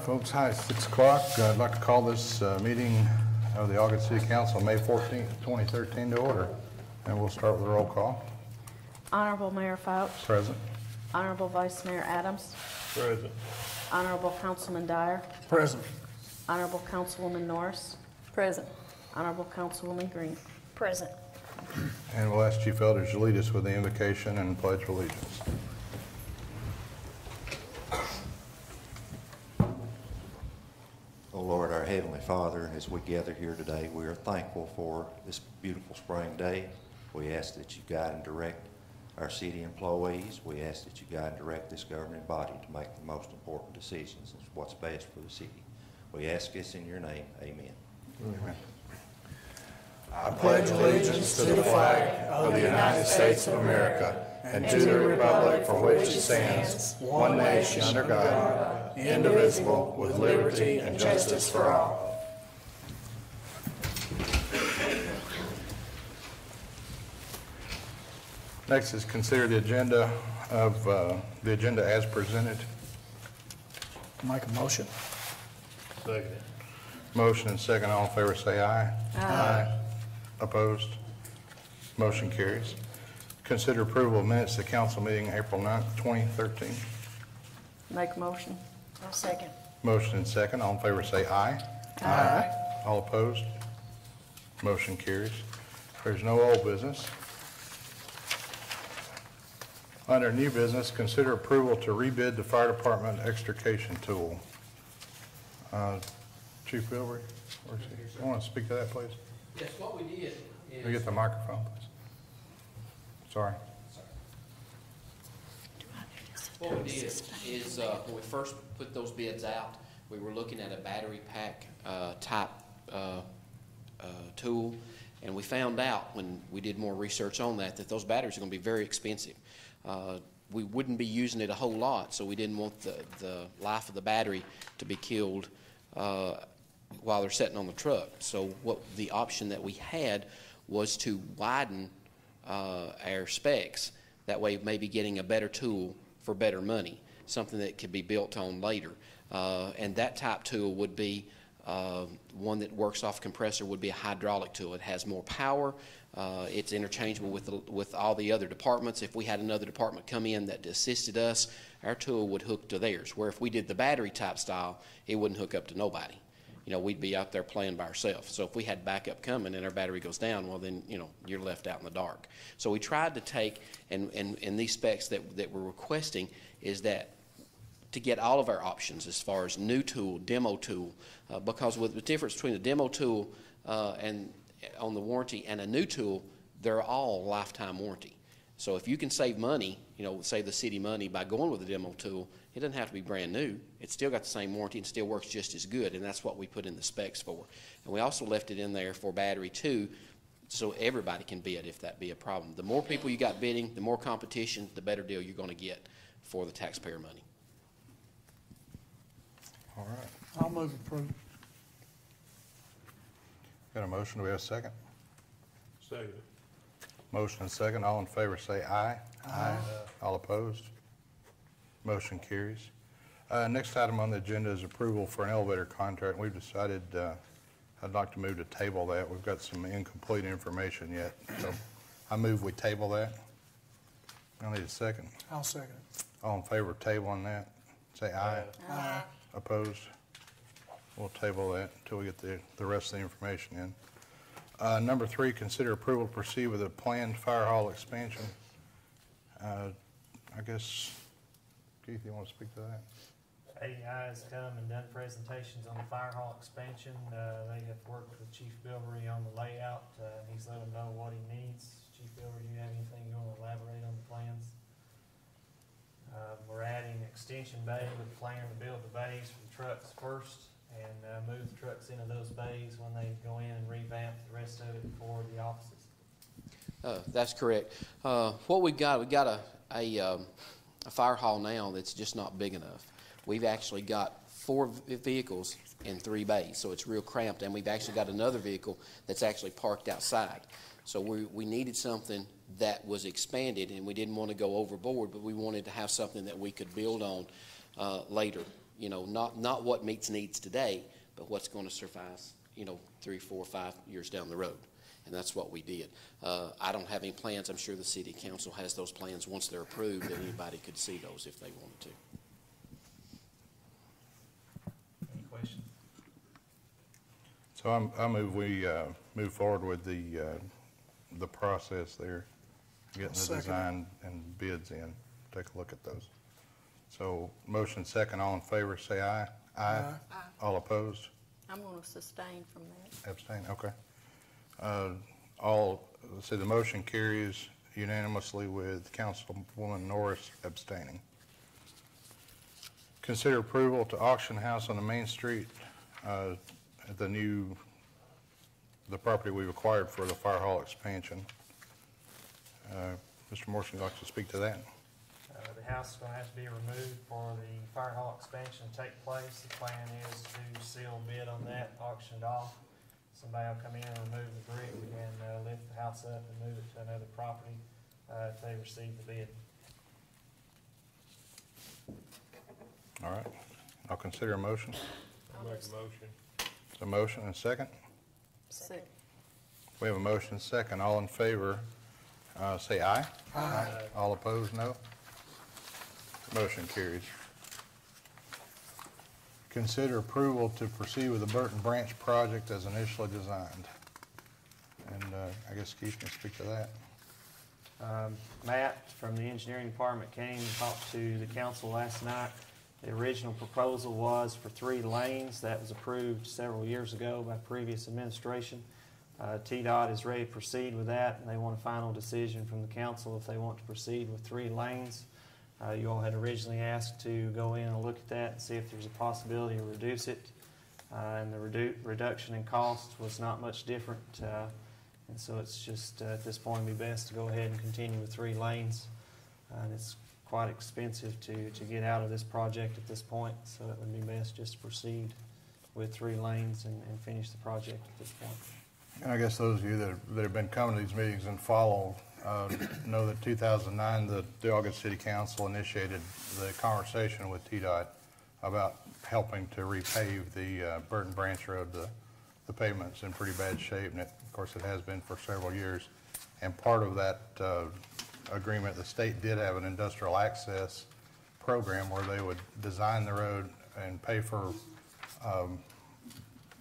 folks. Hi, it's 6 o'clock. I'd like to call this meeting of the Algood City Council May 14th, 2013 to order. And we'll start with a roll call. Honorable Mayor Fouch. Present. Honorable Vice Mayor Adams. Present. Honorable Councilman Dyer. Present. Honorable Councilwoman Norris. Present. Honorable Councilwoman Green. Present. And we'll ask Chief Elders to lead us with the invocation and pledge of allegiance. Oh Lord, our Heavenly Father, as we gather here today, we are thankful for this beautiful spring day. We ask that you guide and direct our city employees. We ask that you guide and direct this governing body to make the most important decisions and what's best for the city. We ask this in your name. Amen. Amen. I pledge allegiance to the flag of the United States of America and to the republic for which it stands, one nation under God, indivisible, with liberty and justice for all. Next is consider the agenda as presented. Make a motion. Second. Motion and second. All in favor say aye. Aye. Opposed? Motion carries. Consider approval of minutes of the council meeting April 9th, 2013. Make a motion. I'll second. Motion and second. All in favor say aye. Aye. All opposed? Motion carries. There's no old business. Under new business, consider approval to rebid the fire department extrication tool. Chief Bilbrey, where's he? You want to speak to that, please? Yes, what we did is... Can we get the microphone, please? Sorry. What we did is when we first put those bids out, we were looking at a battery pack type tool, and we found out when we did more research on that those batteries are going to be very expensive. We wouldn't be using it a whole lot, so we didn't want the life of the battery to be killed while they're sitting on the truck. So what the option that we had was to widen our specs. That way maybe getting a better tool for better money, something that could be built on later. And that type tool would be one that works off compressor, would be a hydraulic tool. It has more power. It's interchangeable with all the other departments. If we had another department come in that assisted us, our tool would hook to theirs. Where if we did the battery type style, it wouldn't hook up to nobody. You know, we'd be out there playing by ourselves. So if we had backup coming and our battery goes down, well then, you know, you're left out in the dark. So we tried to take, and these specs that we're requesting is that to get all of our options as far as new tool, demo tool, because with the difference between the demo tool and on the warranty and a new tool, they're all lifetime warranty. So if you can save money, you know, save the city money by going with a demo tool, it doesn't have to be brand new. It's still got the same warranty and still works just as good, and that's what we put in the specs for. And we also left it in there for battery too, so everybody can bid if that be a problem. The more people you got bidding, the more competition, the better deal you're going to get for the taxpayer money. All right. I'll move approval. Got a motion. Do we have a second? Second. Motion and second. All in favor say aye. Aye. All opposed? Motion carries. Next item on the agenda is approval for an elevator contract. We've decided I'd like to move to table that. We've got some incomplete information yet. So I move we table that. I need a second. I'll second it. All in favor of tabling that, say aye. Aye. Opposed? We'll table that until we get the rest of the information in. Number 3, consider approval to proceed with a planned fire hall expansion. I guess, Keith, you want to speak to that? AEI has come and done presentations on the fire hall expansion. They have worked with Chief Bilbrey on the layout. He's let them know what he needs. Chief Bilbrey, do you have anything you want to elaborate on the plans? We're adding extension bay. We plan to build the bays for the trucks first and move the trucks into those bays when they go in and revamp the rest of it for the offices. That's correct. What we got a fire hall now that's just not big enough. We've actually got 4 vehicles in 3 bays, so it's real cramped, and we've actually got another vehicle that's actually parked outside. So we needed something that was expanded, and we didn't want to go overboard, but we wanted to have something that we could build on later you know, not what meets needs today, but what's going to suffice, you know, 3, 4, 5 years down the road. And that's what we did. I don't have any plans. I'm sure the city council has those plans once they're approved, and anybody could see those if they wanted to. Any questions? So I move we move forward with the process there, getting the Second. design and bids in. Take a look at those. So motion second, all in favor, say aye. Aye. All opposed? I'm going to sustain from that. Abstain, okay. Let's see, the motion carries unanimously with Councilwoman Norris abstaining. Consider approval to auction house on the Main Street, at the property we've acquired for the fire hall expansion. Mr. Morrison, would you like to speak to that? The house is going to have to be removed for the fire hall expansion to take place. The plan is to seal bid on that, auction it off. Somebody will come in and remove the brick and lift the house up and move it to another property if they receive the bid. All right, I'll consider a motion. I'll make a motion. A motion and a second? Second. We have a motion and a second. All in favor, say aye. Aye. All opposed, no. Motion carries. Consider approval to proceed with the Burton Branch project as initially designed. And I guess Keith can speak to that. Matt from the engineering department came and talked to the council last night. The original proposal was for 3 lanes. That was approved several years ago by previous administration. TDOT is ready to proceed with that, and they want a final decision from the council if they want to proceed with 3 lanes. You all had originally asked to go in and look at that and see if there's a possibility to reduce it. And the reduction in cost was not much different. And so it's just, at this point, it'd be best to go ahead and continue with 3 lanes. And it's quite expensive to get out of this project at this point, so it would be best just to proceed with 3 lanes and finish the project at this point. And I guess those of you that have been coming to these meetings and follow know that 2009, the Algood City Council initiated the conversation with TDOT about helping to repave the Burton Branch Road. The pavement's in pretty bad shape, and of course it has been for several years. And part of that agreement, the state did have an industrial access program where they would design the road and pay for,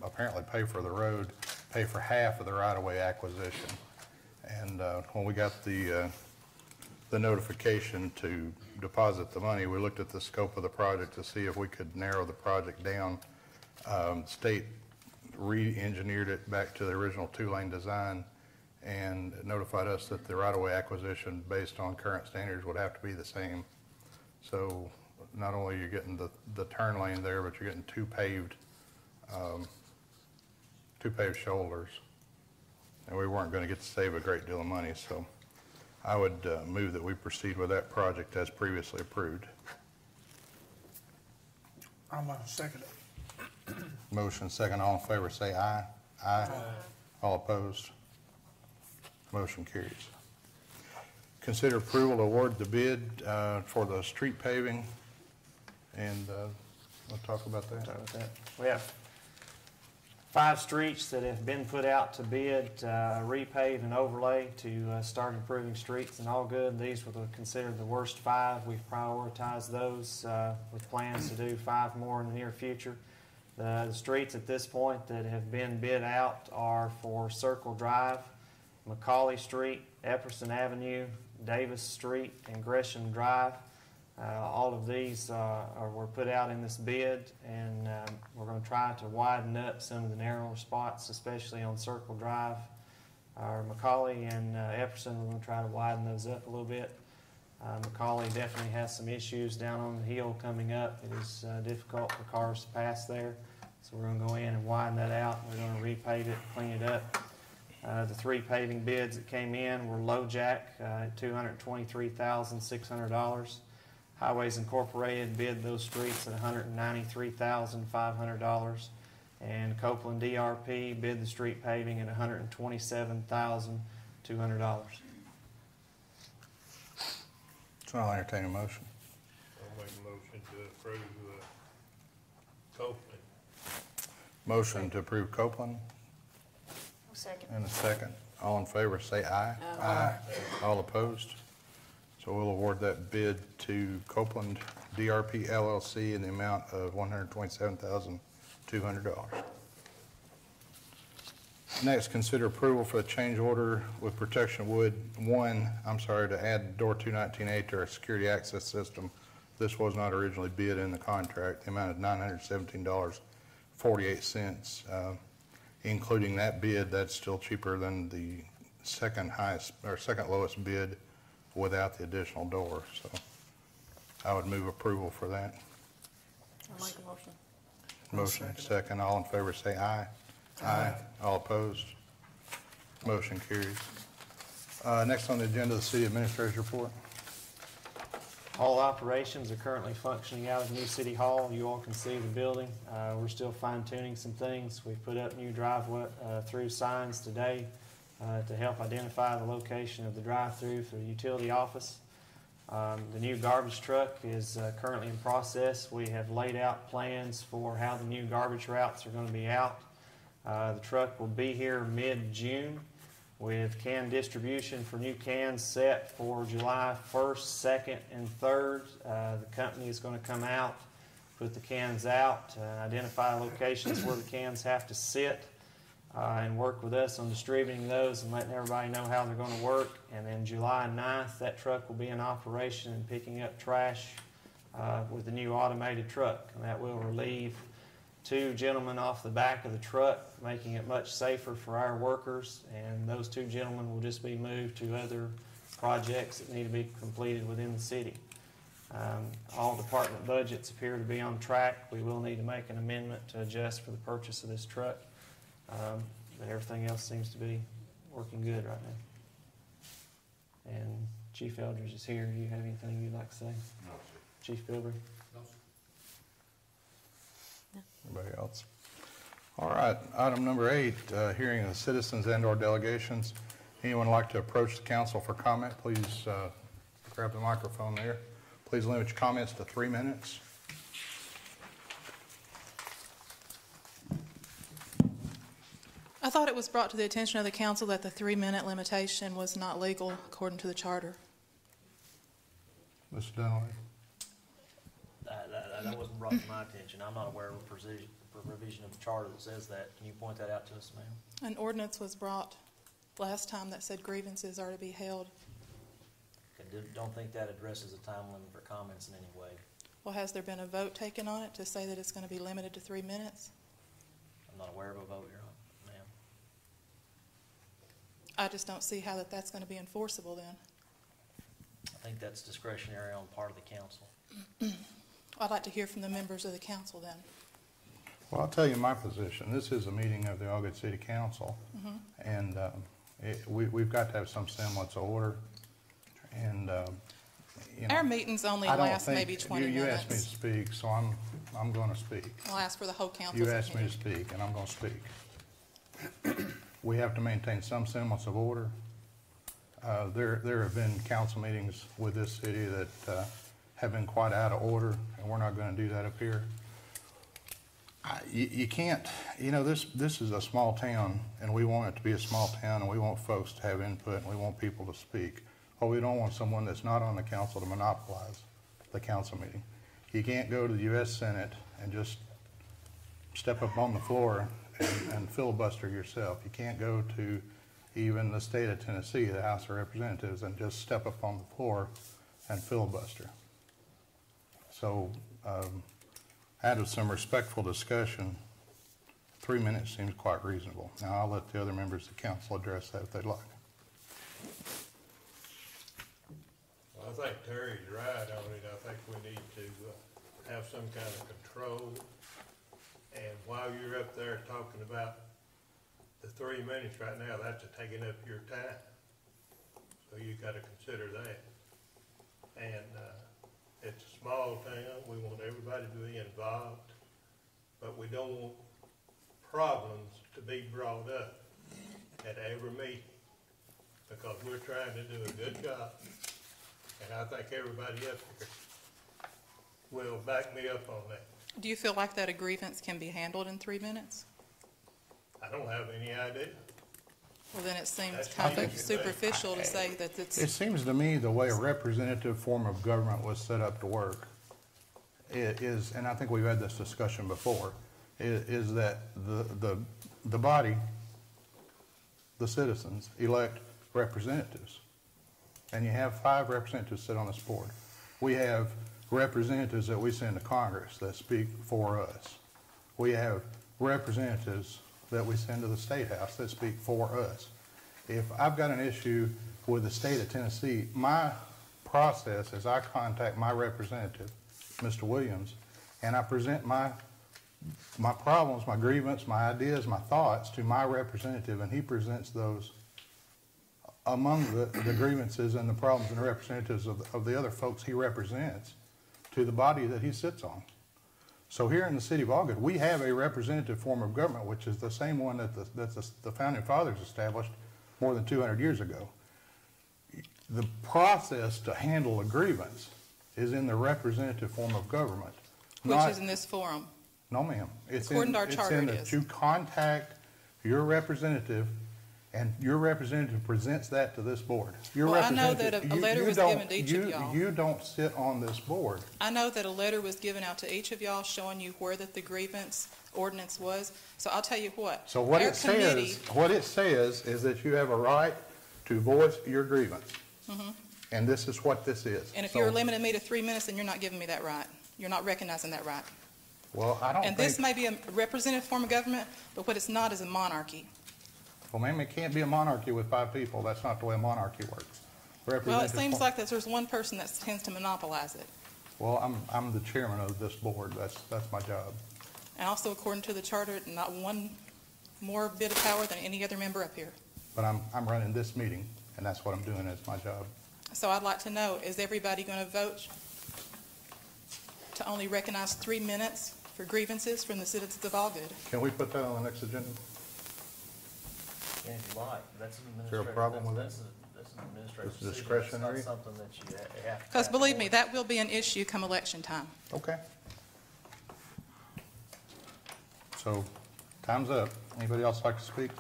apparently pay for the road, pay for half of the right-of-way acquisition. And when we got the notification to deposit the money, we looked at the scope of the project to see if we could narrow the project down. State re-engineered it back to the original 2-lane design and notified us that the right-of-way acquisition based on current standards would have to be the same. So not only are you getting the turn lane there, but you're getting 2 paved shoulders. And we weren't going to get to save a great deal of money, so I would move that we proceed with that project as previously approved. I'm going to second it. Motion second, all in favor say aye. Aye. All opposed? Motion carries. Consider approval to award the bid for the street paving, and we'll talk about that. Start with that. We have 5 streets that have been put out to bid, repave and overlay to start improving streets in Algood. These were considered the worst 5. We've prioritized those with plans to do 5 more in the near future. The streets at this point that have been bid out are for Circle Drive, McCauley Street, Epperson Avenue, Davis Street, and Gresham Drive. All of these were put out in this bid, and we're going to try to widen up some of the narrower spots, especially on Circle Drive. McCauley and Epperson, we're going to try to widen those up a little bit. McCauley definitely has some issues down on the hill coming up. It is difficult for cars to pass there, so we're going to go in and widen that out. We're going to repave it, clean it up. The 3 paving bids that came in were LoJack at $223,600. Highways Incorporated bid those streets at $193,500, and Copeland DRP bid the street paving at $127,200. So I'll entertain a motion. I'll make a motion to approve Copeland. Motion to approve Copeland, Second. and a second. All in favor, say aye. Aye. All opposed? So we'll award that bid to Copeland DRP LLC in the amount of $127,200. Next, consider approval for a change order with Protection Wood to add door 219A to our security access system. This was not originally bid in the contract. The amount of $917.48. Including that bid, that's still cheaper than the second lowest bid without the additional door. So I would move approval for that. I'll make a motion. Motion second. All in favor say aye. Aye. All opposed? Motion carries. Next on the agenda, the city administrator's report. All operations are currently functioning out of New City Hall. You all can see the building. We're still fine tuning some things. We've put up new drive-through signs today to help identify the location of the drive-through for the utility office. The new garbage truck is currently in process. We have laid out plans for how the new garbage routes are going to be out. The truck will be here mid-June with can distribution for new cans set for July 1st, 2nd, and 3rd. The company is going to come out, put the cans out, identify locations where the cans have to sit, and work with us on distributing those and letting everybody know how they're going to work. And then July 9th, that truck will be in operation and picking up trash with the new automated truck. And that will relieve 2 gentlemen off the back of the truck, making it much safer for our workers, and those 2 gentlemen will just be moved to other projects that need to be completed within the city. All department budgets appear to be on track. We will need to make an amendment to adjust for the purchase of this truck, but everything else seems to be working good right now. And Chief Eldridge is here. Do you have anything you'd like to say? No, sir. Chief Bilbrey? No, sir. Anybody else? All right, item number 8, hearing of citizens and/or delegations. Anyone like to approach the council for comment, please grab the microphone there. Please limit your comments to 3 minutes. I thought it was brought to the attention of the council that the 3-minute limitation was not legal according to the charter. Mr. Dunaway. That wasn't brought to my attention. I'm not aware of a provision of the charter that says that. Can you point that out to us, ma'am? An ordinance was brought last time that said grievances are to be held. Don't think that addresses a time limit for comments in any way. Well, has there been a vote taken on it to say that it's going to be limited to 3 minutes? I'm not aware of a vote, Your Honor, ma'am. I just don't see how that's going to be enforceable then. I think that's discretionary on part of the council. I'd like to hear from the members of the council then. Well, I'll tell you my position. This is a meeting of the Algood City Council, and we've got to have some semblance of order. And you know, Our meetings only I don't last think- maybe 20 you asked me to minutes. speak, so I'm going to speak. I'll ask for the whole council's You asked me to opinion. speak, and I'm going to speak. We have to maintain some semblance of order. There have been council meetings with this city that have been quite out of order, and we're not going to do that up here. You can't, you know, this is a small town, and we want it to be a small town, and we want folks to have input, and we want people to speak. Well, we don't want someone that's not on the council to monopolize the council meeting. You can't go to the U.S. Senate and just step up on the floor and filibuster yourself. You can't go to even the state of Tennessee, the House of Representatives, and just step up on the floor and filibuster. So out of some respectful discussion, 3 minutes seems quite reasonable. Now, I'll let the other members of the council address that if they'd like. Well, I think Terry's right on it. I think we need to have some kind of control. And while you're up there talking about the 3 minutes right now, that's taking up your time. So you gotta consider that. And it's a small town. We want everybody to be involved, but we don't want problems to be brought up at every meeting, because we're trying to do a good job. And I think everybody up here will back me up on that. Do you feel like that a grievance can be handled in 3 minutes? I don't have any idea. Well, then it seems That's kind fine. of superficial to say that it's, It seems to me the way a representative form of government was set up to work is, and I think we've had this discussion before, is that the body, the citizens, elect representatives. And you have 5 representatives sit on this board. We have representatives that we send to Congress that speak for us. We have representatives that we send to the State House that speak for us. If I've got an issue with the state of Tennessee, my process is I contact my representative, Mr. Williams, and I present my problems, my grievance, my ideas, my thoughts to my representative, and he presents those among the grievances and the problems and the representatives of the other folks he represents to the body that he sits on. So here in the city of Algood, we have a representative form of government, which is the same one that the Founding Fathers established more than 200 years ago. The process to handle a grievance is in the representative form of government. which is in this forum. No, ma'am. According to our charter, it is. You contact your representative, and your representative presents that to this board. Your Well, I know representative- that a letter you was don't- given to each of y'all. You don't sit on this board. I know that a letter was given out to each of y'all showing you where that the grievance ordinance was. So I'll tell you what. So what our it committee- says is that you have a right to voice your grievance. And this is what this is. And if So- you're limiting me to 3 minutes, then you're not giving me that right. You're not recognizing that right. Well, I don't And this think, may be a representative form of government, but what it's not is a monarchy. well, ma'am, it can't be a monarchy with 5 people. That's not the way a monarchy works. Well, it Representative seems form- like that there's one person that tends to monopolize it. Well, I'm the chairman of this board. That's my job. And also, according to the charter, not one more bit of power than any other member up here. But I'm running this meeting, and that's what I'm doing as my job. So I'd like to know, is everybody going to vote to only recognize 3 minutes for grievances from the citizens of Algood? Can we put that on the next agenda? And if you like, that's an Is there a administrative, problem with that's an administrative It's decision. discretionary? It's not something that you have to. Because believe me, that will be an issue come election time. Okay. So, time's up. Anybody else like to speak?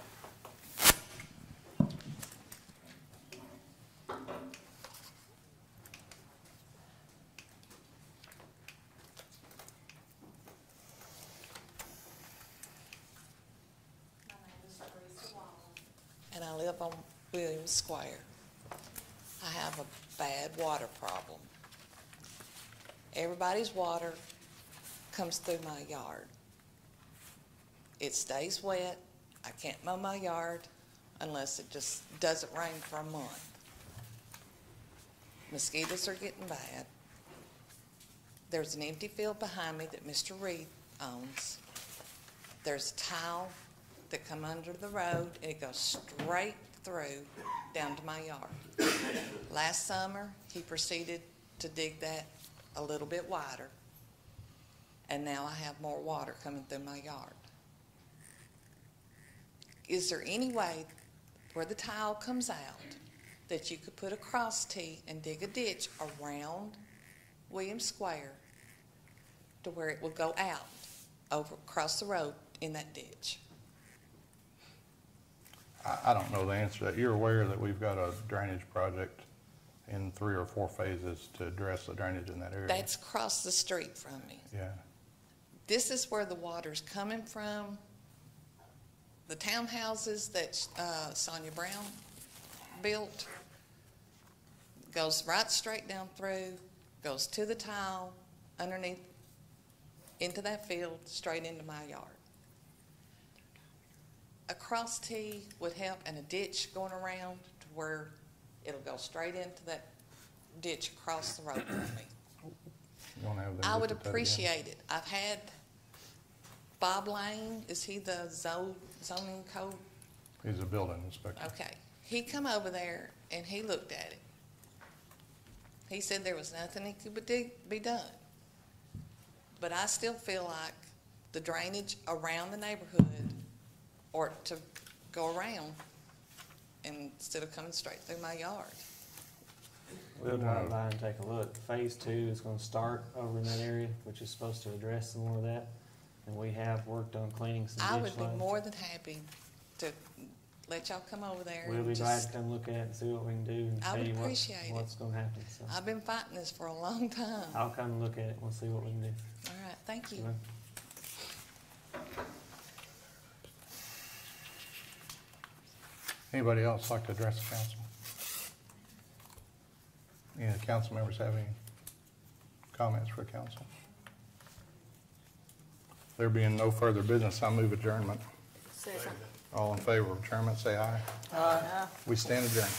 And I live on Williams Square. I have a bad water problem. Everybody's water comes through my yard. It stays wet. I can't mow my yard unless it just doesn't rain for a month. Mosquitoes are getting bad. There's an empty field behind me that Mr. Reed owns. There's a tile that come under the road, and it goes straight through down to my yard. Last summer, he proceeded to dig that a little bit wider, and now I have more water coming through my yard. Is there any way where the tile comes out that you could put a cross T and dig a ditch around Williams Square to where it would go out over across the road in that ditch? I don't know the answer to that. You're aware that we've got a drainage project in 3 or 4 phases to address the drainage in that area? That's across the street from me. Yeah. This is where the water's coming from. The townhouses that Sonia Brown built goes right straight down through, goes to the tile, underneath, into that field, straight into my yard. A cross T would help, and a ditch going around to where it'll go straight into that ditch across the road from me. You wanna have them I look would at that again? appreciate it. I've had Bob Lane, is he the zoning code? He's a building inspector. Okay. He come over there and he looked at it. He said there was nothing he could be done. But I still feel like the drainage around the neighborhood or to go around instead of coming straight through my yard. We'll drive by and take a look. Phase 2 is gonna start over in that area, which is supposed to address some more of that. And we have worked on cleaning some I ditch would be lines. more than happy to let y'all come over there. We'll and be glad just- to come look at it and see what we can do and I tell would you appreciate it. what's gonna happen, so. I've been fighting this for a long time. I'll come and look at it, we'll see what we can do. All right, thank you. Well, Anybody else like to address the council? Any of the council members have any comments for the council? There being no further business, I move adjournment. Second. All in favor of adjournment, say aye. Aye. We stand adjourned.